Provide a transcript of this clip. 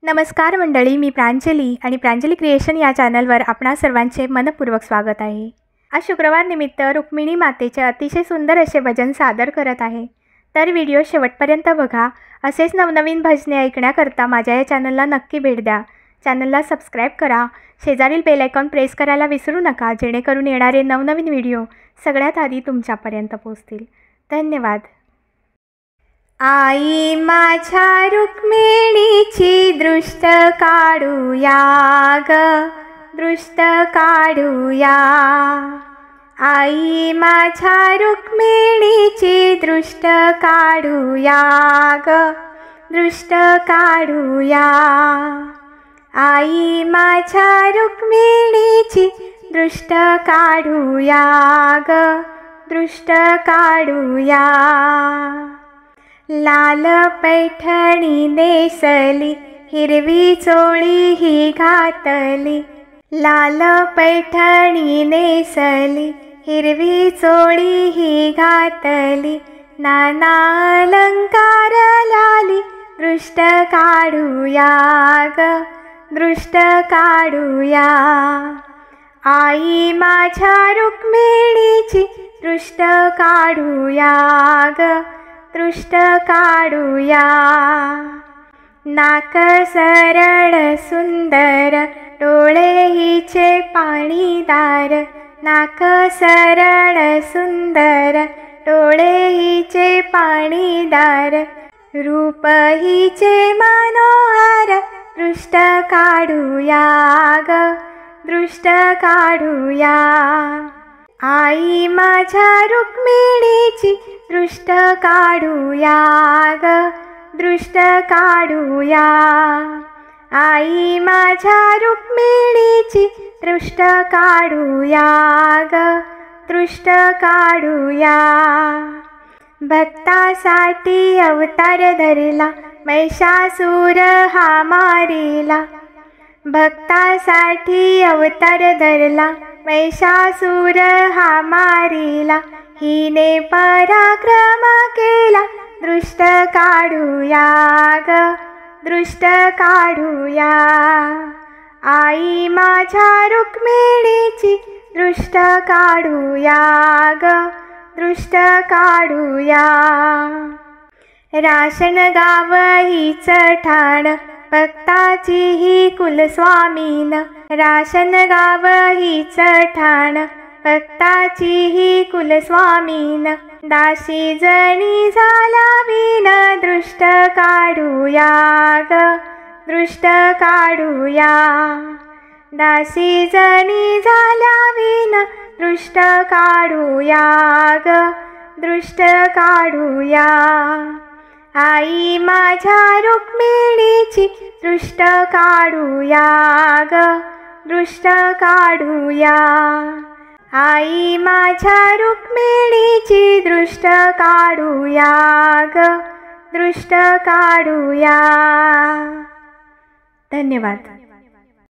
नमस्कार मंडळी, मी प्रांजली आणि प्रांजली क्रिएशन या चॅनलवर आपणा सर्वांचे मनपूर्वक स्वागत आहे। आज शुक्रवार निमित्त रुक्मिणी मातेचे अतिशय सुंदर असे भजन सादर करत आहे। तर व्हिडिओ शेवटपर्यंत बघा। असेच नवनवीन भजने ऐकण्याकरता माझ्या या चॅनलला नक्की भेट द्या। चॅनलला सबस्क्राइब करा, शेजारील बेल आयकॉन प्रेस करायला विसरू नका, जेणेकरून येणारे नवनवीन व्हिडिओ सगळ्यात आधी तुमच्यापर्यंत पोहोचतील। धन्यवाद। आई माझ्या रुक्मिणीची दृष्ट काढूया ग, दृष्ट काढूया। आई माझ्या रुक्मिणीची दृष्ट काढूया ग, दृष्ट काढूया। आई माझ्या रुक्मिणीची दृष्ट काढूया ग, दृष्ट काढूया। लाल पैठणी नेसली, हिरवी चोळी ही घातली। लाल पैठणी नेसली, हिरवी चोळी ही घातली। नाना अलंकार लाली, दृष्ट काढूया ग, दृष्ट काढूया। आई माझ्या रुक्मिणीची दृष्ट काढूया ग, दृष्ट काढूया। नाक सरळ सुंदर, डोळे हिचे पाणीदार। नाक सरळ सुंदर, डोळे हिचे पाणीदार। रूप हिचे मनोहर, दृष्ट काढूया ग, दृष्ट काढूया। आई माझ्या रुक्मिणीची दृष्ट काढूया ग, दृष्ट काढूया। आई माझ्या रुक्मिणीची दृष्ट काढूया ग, दृष्ट काढूया। भक्तासाठी अवतार धरला, महिषासूर हा मारिला। भक्तासाठी अवतार धरला, महिषासूर हा मारिला। हिने पराक्रम केला, दृष्ट काढूया ग, दृष्ट काढूया। आई माझ्या रुक्मिणीची दृष्ट काढूया ग, दृष्ट काढूया। राशन गाव हीच ठाण, भक्ताची ही कुलस्वामीन। राशन गाव हीच ठाण, भक्ताची ही कुलस्वामीन। दासी जणी झाला विन, दृष्ट काढूया ग, दृष्ट काढूया। दासी जणी झाला विन, दृष्ट काढूया ग, दृष्ट काढूया। आई माझ्या रुक्मिणीची दृष्ट काढूया ग, दृष्ट काढूया। आई माझ्या रुक्मिणीची दृष्ट काढूया ग, दृष्ट काढूया। धन्यवाद।